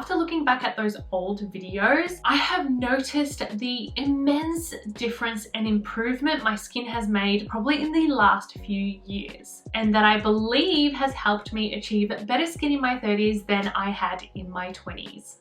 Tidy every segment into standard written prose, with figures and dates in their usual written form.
after looking back at those old videos, I have noticed the immense difference and improvement my skin has made probably in the last few years, and that I believe has helped me achieve better skin in my 30s than I had in my 20s.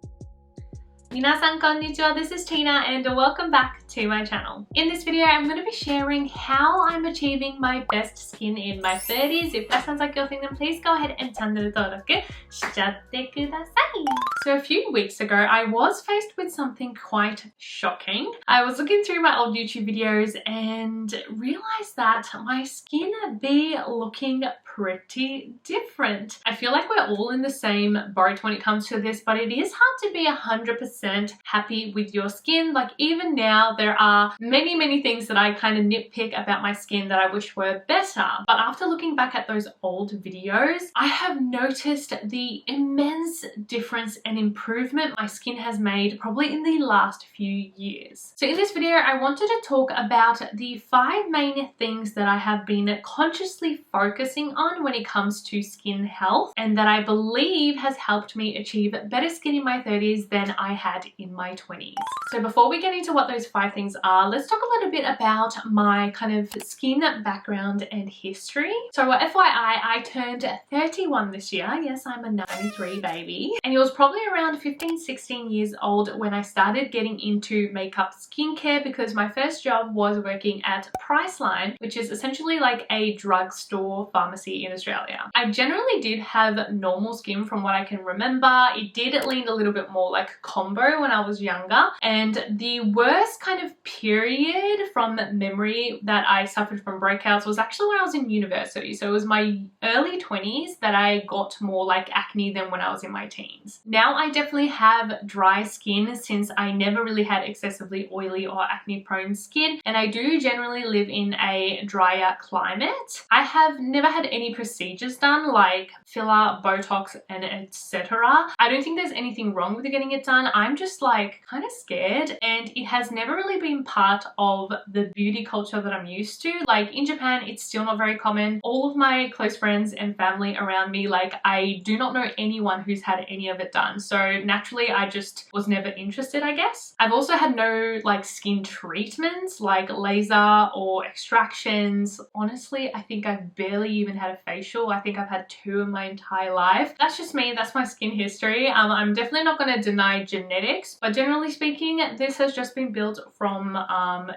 Minasan konnichiwa, this is Tina and welcome back to my channel. In this video, I'm going to be sharing how I'm achieving my best skin in my 30s. If that sounds like your thing, then please go ahead and channel登録しちゃってください. So a few weeks ago, I was faced with something quite shocking. I was looking through my old YouTube videos and realized that my skin be looking pretty different. I feel like we're all in the same boat when it comes to this, but it is hard to be 100% happy with your skin. Like even now, there are many things that I kind of nitpick about my skin that I wish were better. But after looking back at those old videos, I have noticed the immense difference and improvement my skin has made probably in the last few years. So in this video, I wanted to talk about the 5 main things that I have been consciously focusing on when it comes to skin health, and that I believe has helped me achieve better skin in my 30s than I had in my 20s. So before we get into what those 5 things are, let's talk a little bit about my kind of skin background and history. So FYI, I turned 31 this year. Yes, I'm a 93 baby. And it was probably around 15-16 years old when I started getting into makeup skincare, because my first job was working at Priceline, which is essentially like a drugstore pharmacy in Australia. I generally did have normal skin from what I can remember. It did lean a little bit more like combo when I was younger, and the worst kind of period from memory that I suffered from breakouts was actually when I was in university. So it was my early 20s that I got more like acne than when I was in my teens. Now I definitely have dry skin since I never really had excessively oily or acne prone skin, and I do generally live in a drier climate. I have never had any procedures done like filler, Botox, and etc. I don't think there's anything wrong with getting it done. I'm just like kind of scared, and it has never really been part of the beauty culture that I'm used to. Like in Japan, it's still not very common. All of my close friends and family around me, like I do not know anyone who's had any of it done. So naturally, I just was never interested, I guess. I've also had no like skin treatments like laser or extractions. Honestly, I think I've barely even had a facial. I think I've had 2 in my entire life. That's just me. That's my skin history. I'm definitely not going to deny genetics, but generally speaking, this has just been built from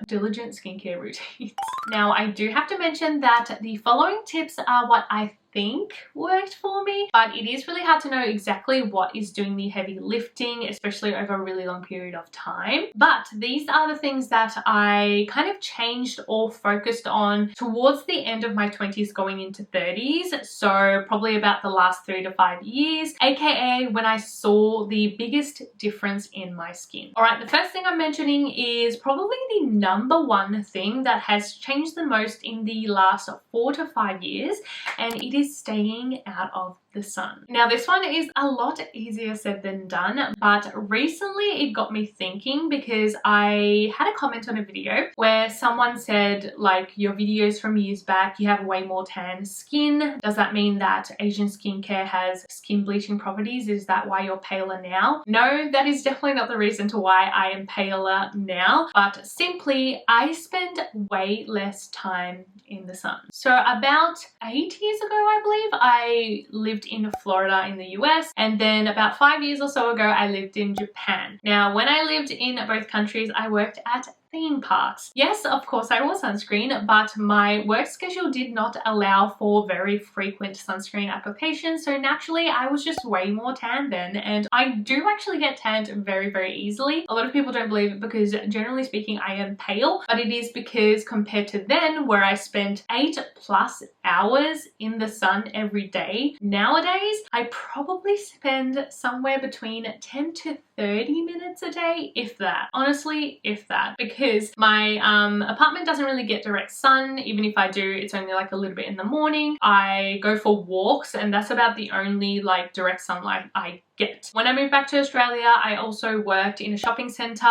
diligent skincare routines. Now, I do have to mention that the following tips are what I think worked for me, but it is really hard to know exactly what is doing the heavy lifting, especially over a really long period of time. But these are the things that I kind of changed or focused on towards the end of my 20s going into 30s, so probably about the last 3 to 5 years, aka when I saw the biggest difference in my skin. Alright, the first thing I'm mentioning is probably the #1 thing that has changed the most in the last 4 to 5 years, and it is staying out of the sun. Now this one is a lot easier said than done, but recently it got me thinking because I had a comment on a video where someone said like, your videos from years back, you have way more tan skin. Does that mean that Asian skincare has skin bleaching properties? Is that why you're paler now? No, that is definitely not the reason to why I am paler now, but simply I spend way less time in the sun. So about 8 years ago, I believe, I lived in Florida in the US, and then about 5 years or so ago I lived in Japan. Now when I lived in both countries, I worked at theme parks. Yes, of course I wore sunscreen, but my work schedule did not allow for very frequent sunscreen applications, so naturally I was just way more tan then, and I do actually get tanned very easily. A lot of people don't believe it because generally speaking I am pale, but it is because compared to then where I spent 8+ hours in the sun every day, nowadays I probably spend somewhere between 10 to 30 minutes a day, if that. Honestly, if that, because my apartment doesn't really get direct sun. Even if I do, it's only like a little bit in the morning. I go for walks, and that's about the only like direct sunlight I get. When I moved back to Australia, I also worked in a shopping centre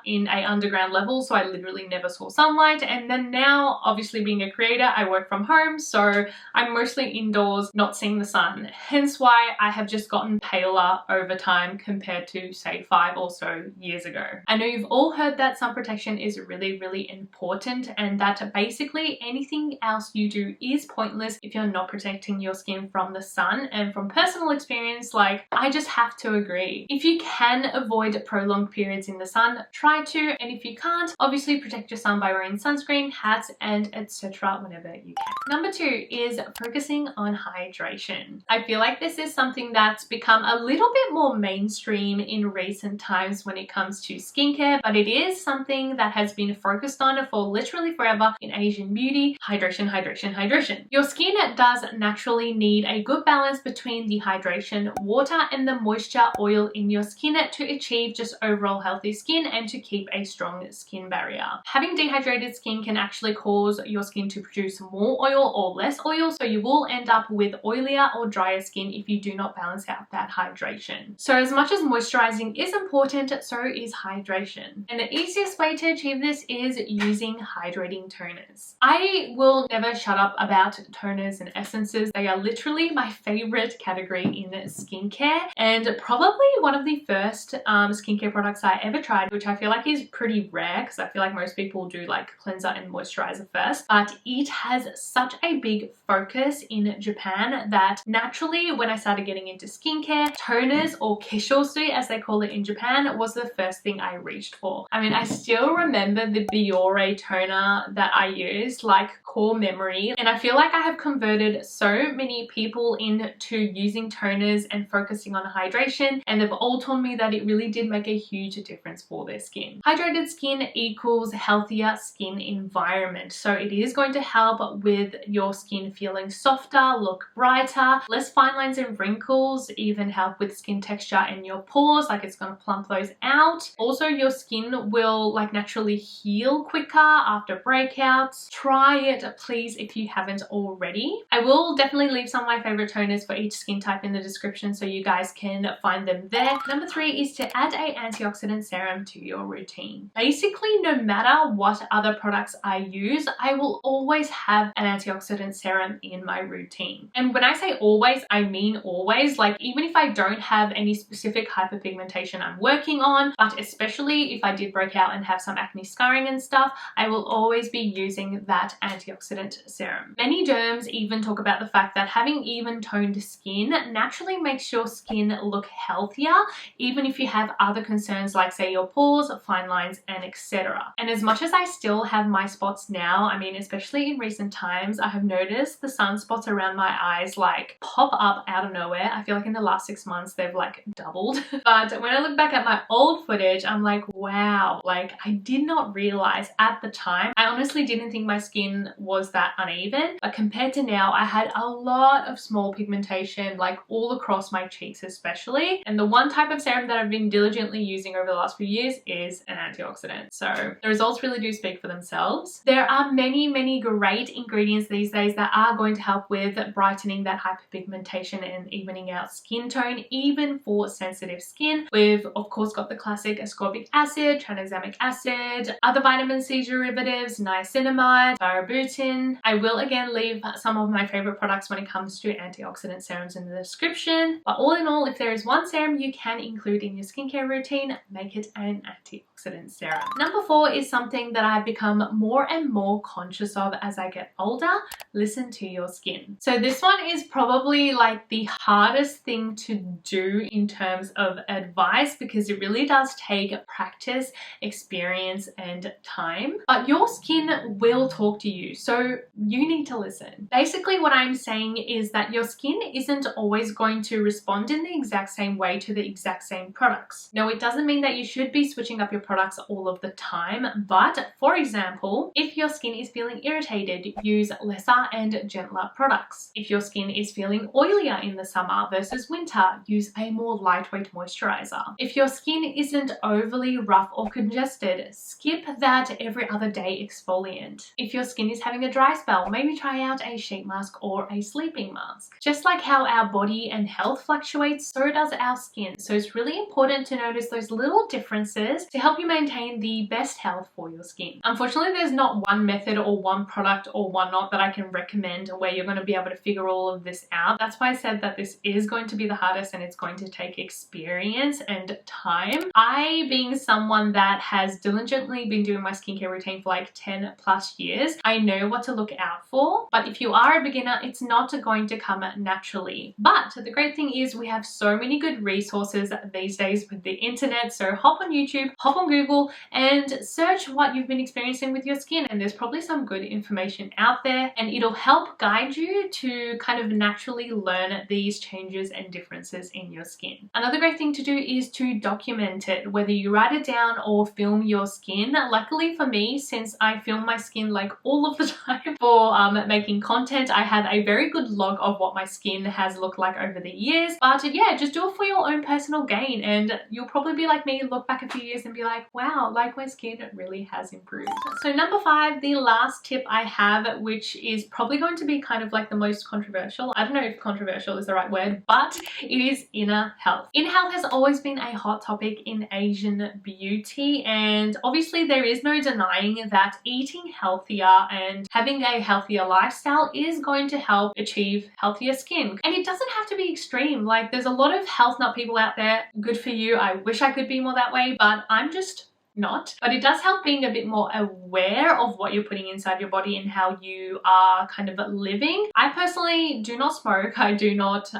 in a underground level, so I literally never saw sunlight. And then now, obviously being a creator, I work from home, so I'm mostly indoors, not seeing the sun. Hence why I have just gotten paler over time compared to say 5 or so years ago. I know you've all heard that sun protection is really, really important, and that basically anything else you do is pointless if you're not protecting your skin from the sun. And from personal experience, like, I just have to agree. If you can avoid prolonged periods in the sun, try to, and if you can't, obviously protect your sun by wearing sunscreen, hats, and etc. whenever you can. Number 2 is focusing on hydration. I feel like this is something that's become a little bit more mainstream in recent times when it comes to skincare, but it is something that has been focused on for literally forever in Asian beauty. Hydration, hydration, hydration. Your skin does naturally need a good balance between the hydration, water, and the moisture oil in your skin to achieve just overall healthy skin and to keep a strong skin barrier. Having dehydrated skin can actually cause your skin to produce more oil or less oil, so you will end up with oilier or drier skin if you do not balance out that hydration. So as much as moisturizing is important, so is hydration. And the easiest way to achieve this is using hydrating toners. I will never shut up about toners and essences. They are literally my favorite category in skincare, and probably one of the first skincare products I ever tried, which I feel like is pretty rare because I feel like most people do like cleanser and moisturizer first, but it has such a big focus in Japan that naturally when I started getting into skincare, toners or keshosu as they call it in Japan was the first thing I reached for. I mean, I still remember the Biore toner that I used like core memory, and I feel like I have converted so many people into using toners and focusing on hydration, and they've all told me that it really did make a huge difference for their skin. Hydrated skin equals healthier skin environment, so it is going to help with your skin feeling softer, look brighter, less fine lines and wrinkles, even help with skin texture in your pores, like it's going to plump those out. Also, your skin will like naturally heal quicker after breakouts. Try it please if you haven't already. I will definitely leave some of my favorite toners for each skin type in the description so you guys can find them there. Number 3 is to add a antioxidant serum to your routine. Basically, no matter what other products I use, I will always have an antioxidant serum in my routine. And when I say always, I mean always. Like, even if I don't have any specific hyperpigmentation I'm working on, but especially if I did break out and have some acne scarring and stuff, I will always be using that antioxidant serum. Many derms even talk about the fact that having even toned skin naturally makes your skin look healthier, even if you have other concerns like say your pores, fine lines, and etc. And as much as I still have my spots now, I mean, especially in recent times, I have noticed the sunspots around my eyes like pop up out of nowhere. I feel like in the last 6 months they've like doubled. But when I look back at my old footage, I'm like, wow, like I did not realize at the time. I honestly didn't think my skin was that uneven, but compared to now, I had a lot of small pigmentation like all across my cheeks especially. And the one type of serum that I've been diligently using over the last few years is an antioxidant. So the results really do speak for themselves. There are many great ingredients these days that are going to help with brightening that hyperpigmentation and evening out skin tone, even for sensitive skin. We've of course got the classic ascorbic acid, tranexamic acid, other vitamin C derivatives, niacinamide, Arbutin. I will again leave some of my favorite products when it comes to antioxidant serums in the description. But all in all, if there is one serum you can include in your skincare routine, make it an antioxidant serum. Number 4 is something that I've become more and more conscious of as I get older. Listen to your skin. So this one is probably like the hardest thing to do in terms of advice because it really does take practice, experience, and time. But your skin will talk to you, so you need to listen. Basically, what I'm saying is that your skin isn't always going to respond in the exact same way to the exact same products. No, it doesn't mean that you should be switching up your products all of the time, but for example, if your skin is feeling irritated, use lesser and gentler products. If your skin is feeling oilier in the summer versus winter, use a more lightweight moisturizer. If your skin isn't overly rough or congested, skip that every other day exfoliant. If your skin is having a dry spell, maybe try out a sheet mask or a sleeping mask. Just like how our body and health fluctuates, so does our skin. So it's really important to notice those little differences to help you maintain the best health for your skin. Unfortunately, there's not one method or one product or whatnot that I can recommend where you're going to be able to figure all of this out. That's why I said that this is going to be the hardest and it's going to take experience and time. I, being someone that has diligently been doing my skincare routine for like 10 plus years, I know what to look out for. But if you are a beginner, it's not going to come naturally. But the great thing is we have so many good resources these days with the internet. So hop on YouTube, hop on Google and search what you've been experiencing with your skin, and there's probably some good information out there, and it'll help guide you to kind of naturally learn these changes and differences in your skin. Another great thing to do is to document it, whether you write it down or film your skin. Luckily for me, since I film my skin like all of the time for making content, I have a very good log of what my skin has looked like over the years. But yeah, just do it for your own personal gain, and you'll probably be like me, look back a few years and be like, wow, like my skin really has improved. So number 5, the last tip I have, which is probably going to be kind of like the most controversial. I don't know if controversial is the right word, but it is inner health. Inner health has always been a hot topic in Asian beauty, and obviously there is no denying that eating healthier and having a healthier lifestyle is going to help achieve healthier skin. And it doesn't have to be extreme. Like, there's a lot of health nut people out there. Good for you. I wish I could be more that way, but I'm just not. But it does help being a bit more aware of what you're putting inside your body and how you are kind of living. I personally do not smoke. I do not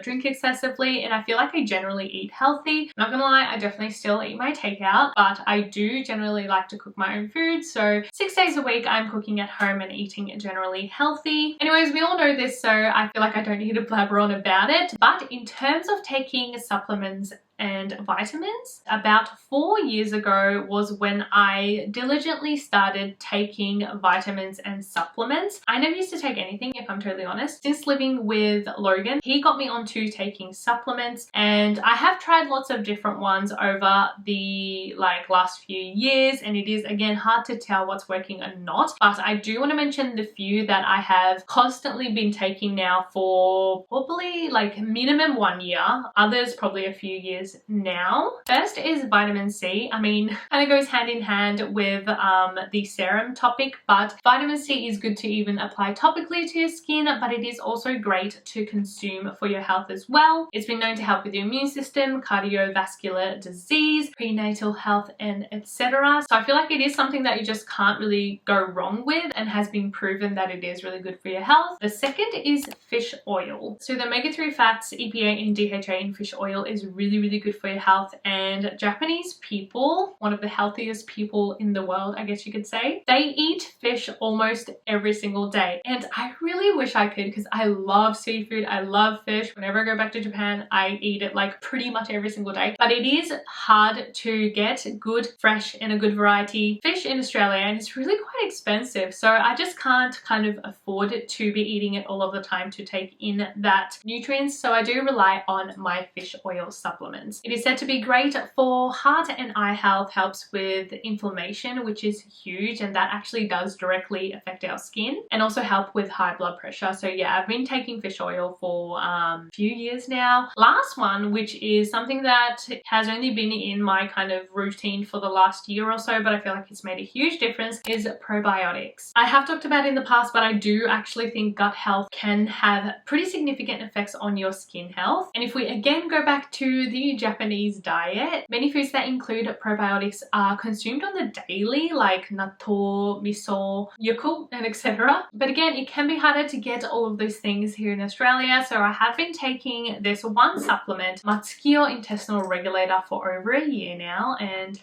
drink excessively, and I feel like I generally eat healthy. Not gonna lie, I definitely still eat my takeout, but I do generally like to cook my own food. So 6 days a week I'm cooking at home and eating generally healthy. Anyways, we all know this, so I feel like I don't need to blabber on about it. But in terms of taking supplements and vitamins, about 4 years ago was when I diligently started taking vitamins and supplements. I never used to take anything, if I'm totally honest. Since living with Logan, he got me onto taking supplements, and I have tried lots of different ones over the last few years, and it is again hard to tell what's working or not. But I do want to mention the few that I have constantly been taking now for probably like minimum 1 year, others probably a few years now. First is vitamin C. I mean, kind of goes hand in hand with the serum topic, but vitamin C is good to even apply topically to your skin, but it is also great to consume for your health as well. It's been known to help with your immune system, cardiovascular disease, prenatal health, and etc. So I feel like it is something that you just can't really go wrong with, and has been proven that it is really good for your health. The second is fish oil. So the omega-3 fats, EPA and DHA in fish oil is really, really good for your health, and Japanese people, one of the healthiest people in the world, I guess you could say, they eat fish almost every single day. And I really wish I could, because I love seafood, I love fish. Whenever I go back to Japan, I eat it like pretty much every single day. But it is hard to get good, fresh, and a good variety fish in Australia, and it's really quite expensive. So I just can't kind of afford to be eating it all of the time to take in that nutrients. So I do rely on my fish oil supplements. It is said to be great for heart and eye health, helps with inflammation, which is huge, and that actually does directly affect our skin, and also help with high blood pressure. So yeah, I've been taking fish oil for a few years now. Last one, which is something that has only been in my kind of routine for the last year or so, but I feel like it's made a huge difference, is probiotics. I have talked about it in the past, but I do actually think gut health can have pretty significant effects on your skin health. And if we again go back to the Japanese diet, many foods that include probiotics are consumed on the daily, like natto, miso, yakult, and etc. But again, it can be harder to get all of those things here in Australia, so I have been taking this one supplement, Matsukio Intestinal Regulator, for over a year now, and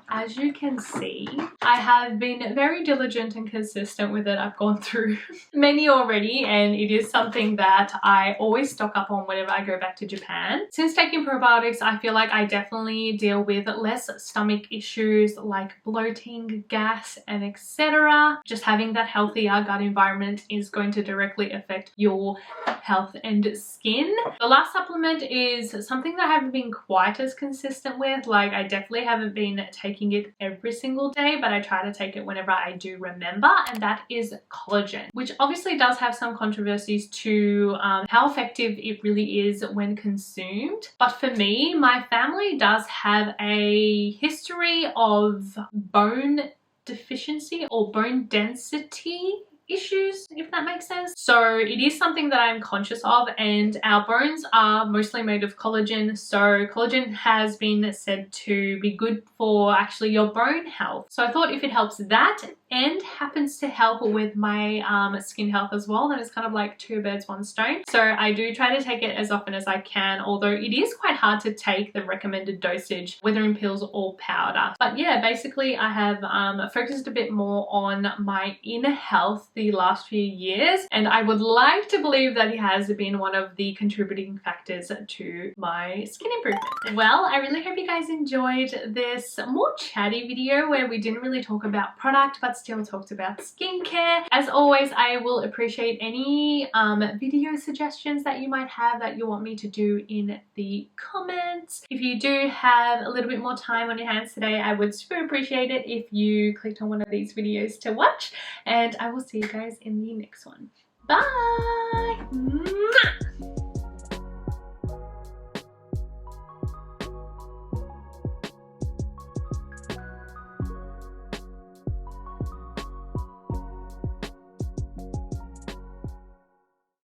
as you can see, I have been very diligent and consistent with it. I've gone through many already, and it is something that I always stock up on whenever I go back to Japan. Since taking probiotics, I feel like I definitely deal with less stomach issues like bloating, gas, and etc. Just having that healthier gut environment is going to directly affect your health and skin. The last supplement is something that I haven't been quite as consistent with. Like, I definitely haven't been taking taking it every single day, but I try to take it whenever I do remember, and that is collagen, which obviously does have some controversies to how effective it really is when consumed. But for me, my family does have a history of bone deficiency or bone density issues, if that makes sense. So it is something that I'm conscious of, and our bones are mostly made of collagen. So collagen has been said to be good for actually your bone health. So I thought if it helps that and happens to help with my skin health as well, then it's kind of like two birds, one stone. So I do try to take it as often as I can, although it is quite hard to take the recommended dosage, whether in pills or powder. But yeah, basically I have focused a bit more on my inner health the last few years, and I would like to believe that it has been one of the contributing factors to my skin improvement. Well, I really hope you guys enjoyed this more chatty video where we didn't really talk about product but still talked about skincare. As always, I will appreciate any video suggestions that you might have that you want me to do in the comments. If you do have a little bit more time on your hands today, I would super appreciate it if you clicked on one of these videos to watch, and I will see you guys in the next one. Bye! Mwah!